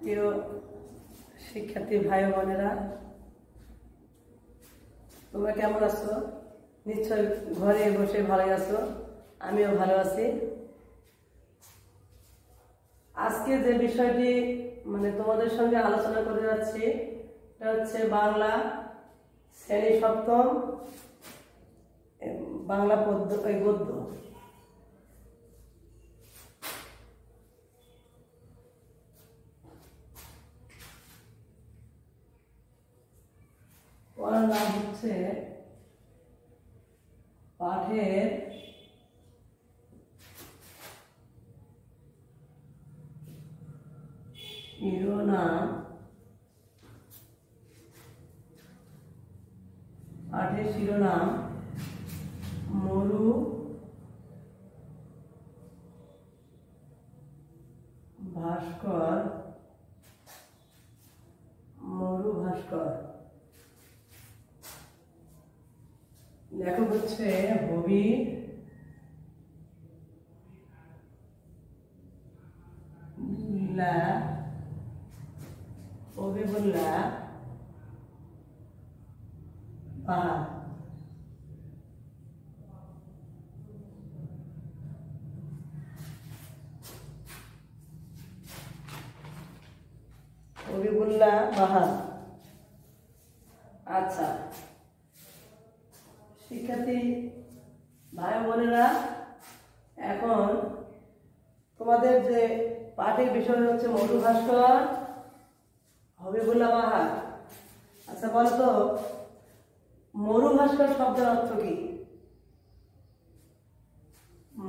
প্রিয় শিক্ষার্থী ভাই বোনেরা, তোমরা কেমন আছো? নিশ্চয় ঘরে বসে ভালো আছো, আমিও ভালো আছি। আজকে যে বিষয়টি তোমাদের সঙ্গে আলোচনা করে যাচ্ছি এটা হচ্ছে বাংলা শ্রেণী সপ্তম বাংলা গদ্য। পড়ার নাম হচ্ছে পাঠের শিরোনাম। পাঠের শিরোনাম মরু ভাস্কর। মরু ভাস্কর। লেখক হচ্ছে হবিবুল্লাহ বাহার। হবিবুল্লাহ বাহার। আচ্ছা শিক্ষার্থী ভাই বোনেরা, এখন তোমাদের যে পাঠের বিষয় হচ্ছে মরু ভাস্কর, হবিবুল্লাহ বাহার। আচ্ছা বলো তো, মরু ভাস্কর শব্দের অর্থ কি?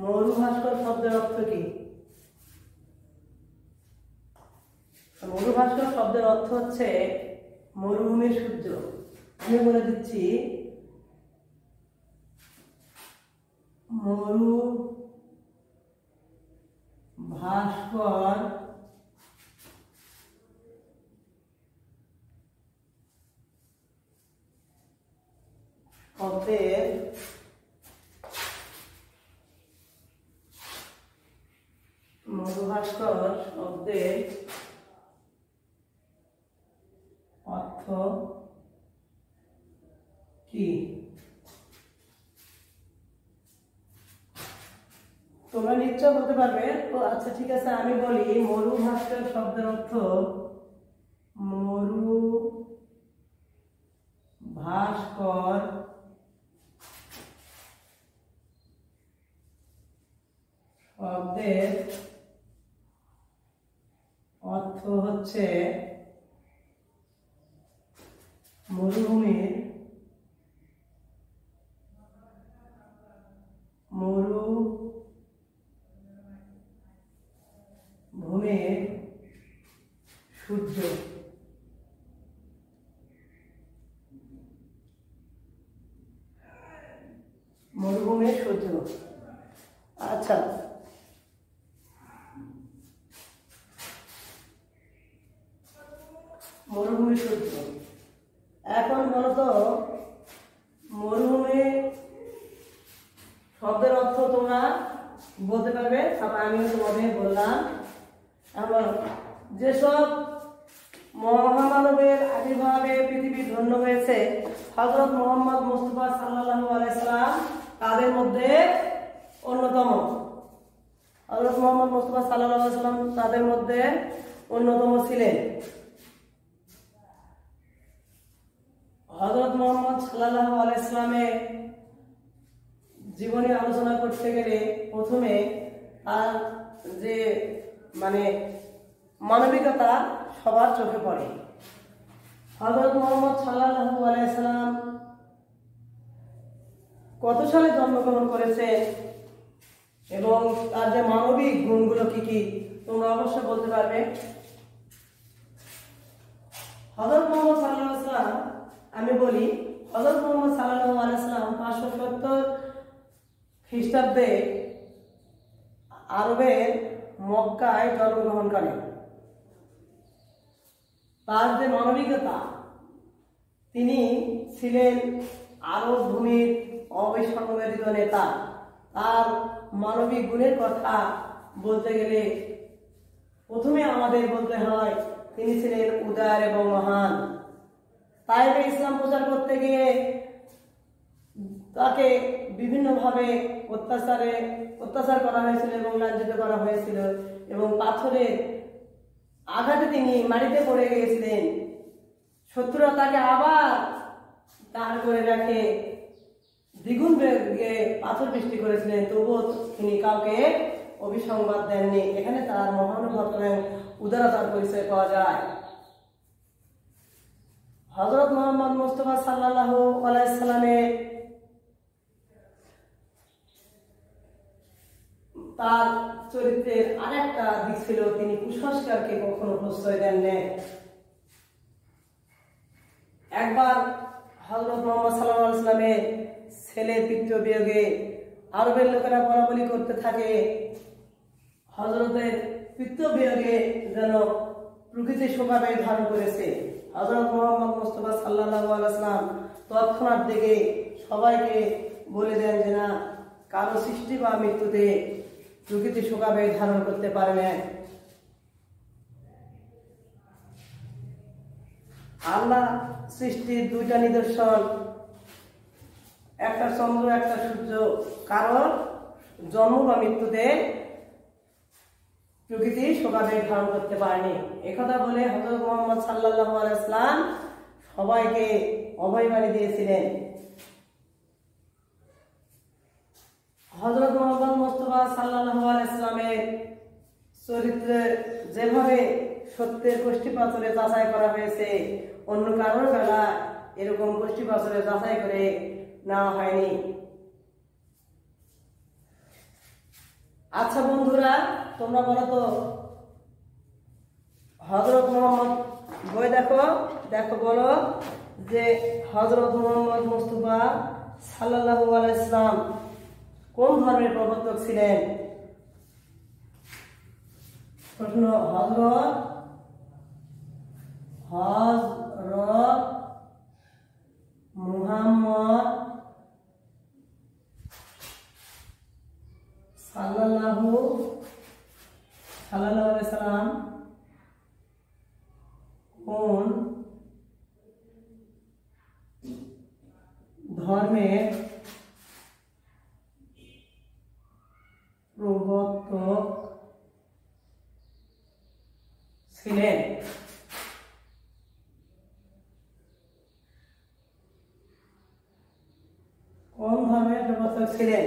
মরু ভাস্কর শব্দের অর্থ কি? মরু ভাস্কর শব্দের অর্থ হচ্ছে মরুভূমির সূর্য। আমি বলে দিচ্ছি, মরু ভাস্কর শব্দের অর্থ কি? তোমরা নিশ্চয় বলতে পারবে। তো আচ্ছা ঠিক আছে, আমি বলি মরু ভাস্কর শব্দের অর্থ মরু ভাস্কর শব্দের অর্থ হচ্ছে মরুভূমির সূর্য। মরুভূমির সূর্য। আচ্ছা মরুভূমির সূর্য। এখন বলতো, মরুভূমি শব্দের অর্থ তোমরা বলতে পারবে, আমিও তোমাদের বললাম। এবং যেসব মহামানবের আবির্ভাবে পৃথিবী ধন্য হয়েছে, হযরত মুহাম্মদ মুস্তাফা সাল্লাল্লাহু আলাইহি সাল্লাম তাদের মধ্যে অন্যতম। হযরত মুহাম্মদ মুস্তাফা সাল্লাল্লাহু আলাইহি সাল্লাম তাদের মধ্যে অন্যতম ছিলেন। হযরত মুহাম্মদ সাল্লাল্লাহু আলাইহি সাল্লামের জীবনে আলোচনা করতে গেলে প্রথমে তার যে মানবিকতা সবার চোখে পড়ে। হযরত মুহাম্মদ সাল্লাল্লাহু আলাইহি সাল্লাম কত সালে জন্মগ্রহণ করেছে এবং তার যে মানবিক গুণগুলো কি কি তোমরা অবশ্যই বলতে পারবে। হযরত মুহাম্মদ সাল্লাল্লাহু আলাইহি সাল্লাম, আমি বলি হযরত মুহাম্মদ সাল্লাল্লাহু আলাইহি সাল্লাম 570 খ্রিস্টাব্দে আরবের মক্কায় জন্মগ্রহণ করেন। তার যে মানবিকতা, তিনি ছিলেন আরব ভূমির অবিসংবাদিত নেতা। তার মানবিক গুণের কথা বলতে গেলে প্রথমে আমাদের বলতে হয় তিনি ছিলেন উদার এবং মহান। তাইফে ইসলাম প্রচার করতে গিয়ে তাকে বিভিন্নভাবে অত্যাচার করা হয়েছিল এবং লাঞ্ছিত করা হয়েছিল এবং পাথরের আঘাতে তিনি মাটিতে পড়ে গিয়েছিলেন। শত্রুরা তাকে আবার দাঁড় করে রেখে দ্বিগুণ বেগে পাথর বৃষ্টি করেছিলেন, তবুও তিনি কাউকে অভিসংবাদ দেননি। এখানে তার মহানুভবতা এবং উদারতার পরিচয় পাওয়া যায়। হযরত মুহাম্মদ মুস্তাফা সাল্লাল্লাহু আলাইহি সাল্লামের তার চরিত্রের আরেকটা দিক ছিল, তিনি কুসংস্কারকে কখনো প্রশ্রয় দেননি। একবার হযরত মুহাম্মদ সাল্লাল্লাহু আলাইহি সাল্লামের ছেলের পিতৃ বিয়োগে আরবের লোকেরা বলাবলি করতে থাকে, হযরতের পিতৃ বিয়োগে যেন প্রকৃতি শোকাবেগ ধারণ করেছে। হযরত মুহাম্মদ মুস্তাফা সাল্লাল্লাহু আলাইহি সাল্লাম তৎক্ষণাৎ দেখে সবাইকে বলে দেন যে না, কারো সৃষ্টি বা মৃত্যুতে প্রকৃতি শোকাবেগ ধারণ করতে পারে না। আল্লাহ সৃষ্টির দুইটা নিদর্শন, একটা চন্দ্র একটা সূর্য, কারণ জন্ম বা মৃত্যুতে প্রকৃতি শোকাবেগ ধারণ করতে পারেনি। একথা বলে হযরত মুহাম্মদ সাল্লাল্লাহু আলাইহি ওয়াসাল্লাম সবাইকে অভয়বাণী দিয়েছিলেন। হযরত মুহাম্মদ মুস্তাফা সাল্লাল্লাহু আলাইহি ওয়াসাল্লামের চরিত্রে যেভাবে সত্যের কষ্টি পাথরে যাচাই করা হয়েছে, অন্য কারোর বেলা এরকম কষ্টি পাথরে যাচাই করে নেওয়া হয়নি। আচ্ছা বন্ধুরা, তোমরা বলো তো, হযরত মুহাম্মদ বই দেখো বলো যে হযরত মুহাম্মদ মুস্তাফা সাল্লাল্লাহু আলাইহি ওয়াসাল্লাম কোন ধর্মের প্রবর্তক ছিলেন? প্রশ্ন, হযরত মুহাম্মদ সাল্লাল্লাহু আলাইহি সাল্লাম কোন ধর্মের প্রবর্তক ছিলেন? কোন ধর্মের প্রবর্তক ছিলেন?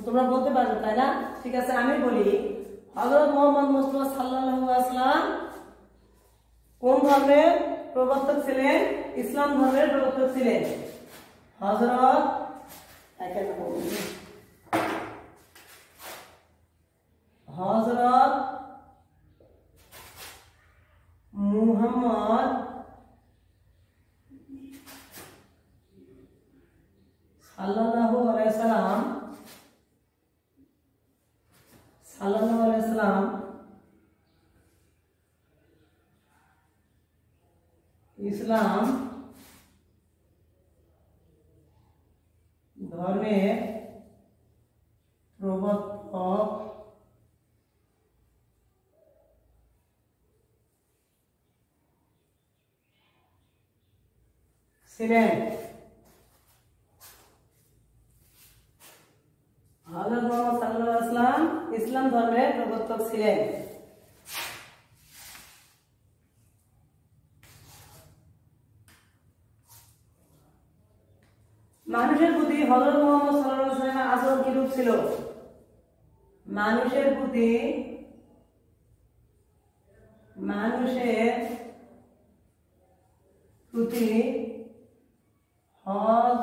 তোমরা বলতে পারবে, তাই না? ঠিক আছে, আমি বলি, হযরত মুহাম্মদ মুস্তাফা সাল্লাল্লাহু আলাইহি ওয়াসাল্লাম কোন ধর্মের প্রবর্তক ছিলেন? ইসলাম ধর্মের প্রবর্তক ছিলেন। হযরত মুহাম্মদ সাল্লাল্লাহু আলাইহি সাল্লাম ইসলাম ধর্মের প্রবর্তক ছিলেন। হযরত মুহাম্মদ সাল্লাল্লাহু আলাইহি ওয়াসাল্লাম ইসলাম ধর্মের প্রবর্তক ছিলেন। মানুষের প্রতি হযরত মুহাম্মদ সাল্লাল্লাহু আলাইহি ওয়াসাল্লামের আচরণ কিরূপ ছিল? মানুষের প্রতি হযরত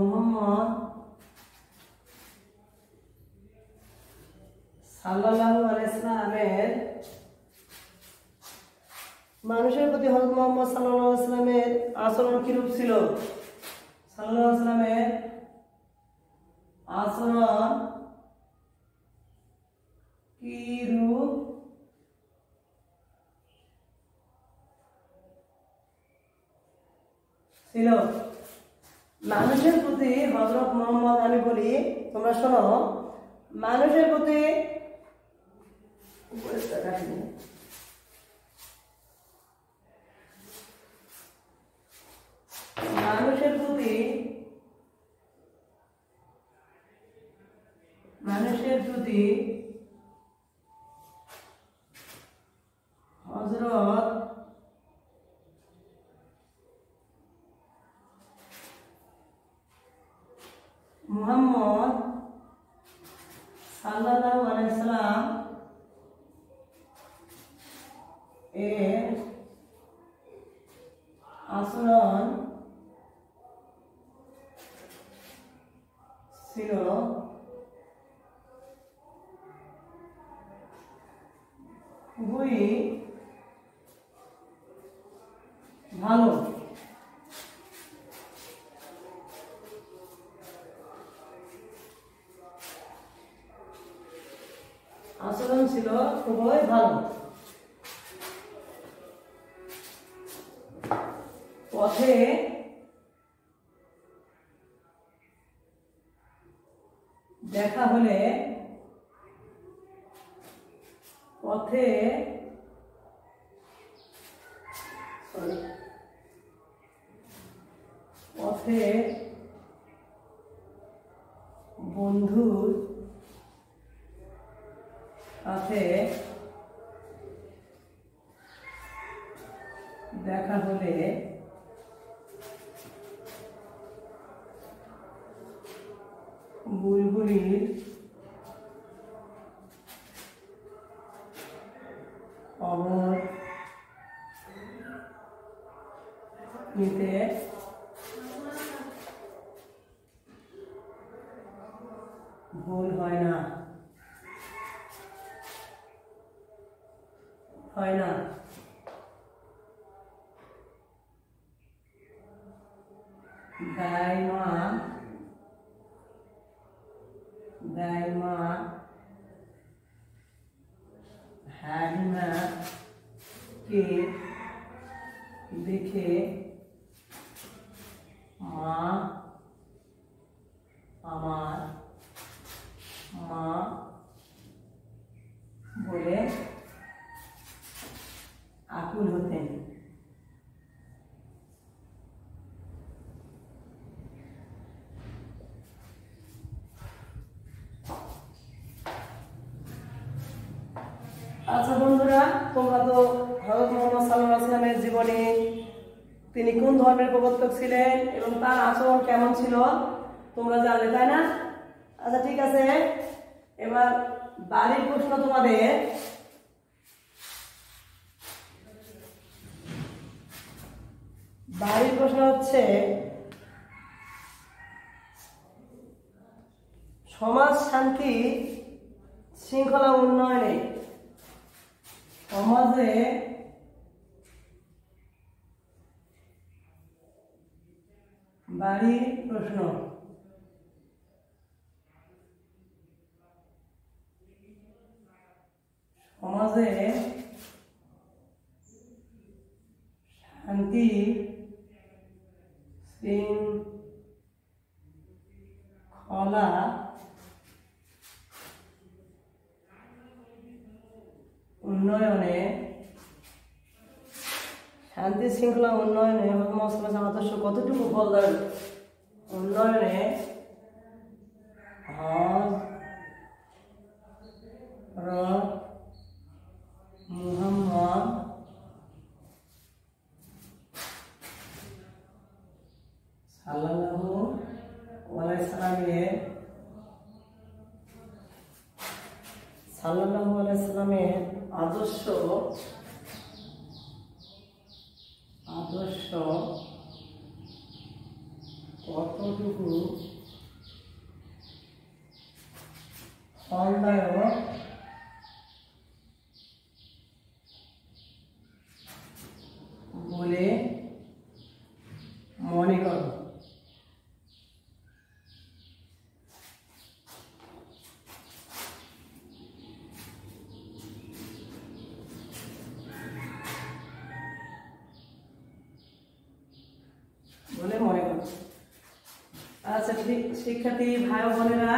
মুহাম্মদ সাল্লাল্লাহু আলাইহি ওয়াসাল্লামের মানুষের প্রতি হযরত মুহাম্মদ সাল্লাল্লাহু আলাইহি ওয়াসাল্লামের আচরণ কিরূপ ছিল? সাল্লাল্লাহু আলাইহি ওয়াসাল্লামের আচরণ কিরূপ ছিল। মানুষের প্রতি হযরত মুহাম্মদ, আমি বলি তোমরা শোনো, মানুষের প্রতি মানুষের প্রতি হযরত মুহাম্মদ সাল্লাল্লাহু আলাইহি সাল্লাম এর আচরণ ছিল খুবই ভালো। আচরণ ছিল খুবই ভালো। পথে দেখা হলে পথে বন্ধুর সাথে দেখা হলে বুলবুলির খবর নিতে ভুল হয় না। দাইমা হালিমাকে দেখে মা আমার মা বলে আকুল হতেন। আচ্ছা বন্ধুরা, তোমরা তো হযরত মুহাম্মদ সাল্লাল্লাহু আলাইহি ওয়াসাল্লামের জীবনে তিনি কোন ধর্মের প্রবর্তক ছিলেন এবং তার আচরণ কেমন ছিল তোমরা জানলে, তাই না? আচ্ছা ঠিক আছে, এবার বাড়ির প্রশ্ন তোমাদের। বাড়ির প্রশ্ন হচ্ছে, সমাজ শান্তি শৃঙ্খলা উন্নয়নে সমাজে বাড়ির প্রশ্ন সমাজে শান্তি শৃঙ্খলা উন্নয়নে শান্তি শৃঙ্খলা উন্নয়নে আদর্শ কতটুকু ফলদার উন্নয়নে হযরত মুহাম্মদ সাল্লাল্লাহু আলাইহি সাল্লামের আদর্শ কতটুকু ফলদায়ক বলে মনে করো? বলে আচ্ছা শিক্ষার্থী ভাই ও বোনেরা,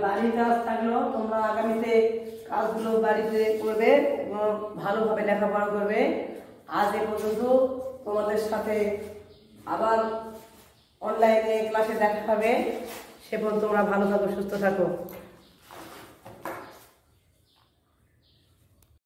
বাড়ির কাজ থাকলো, তোমরা আগামীতে কাজগুলো বাড়িতে করবে এবং ভালোভাবে লেখাপড়া করবে। আজ এ পর্যন্ত, তোমাদের সাথে আবার অনলাইনে ক্লাসে দেখা হবে। সে পর্যন্ত তোমরা ভালো থাকো, সুস্থ থাকো।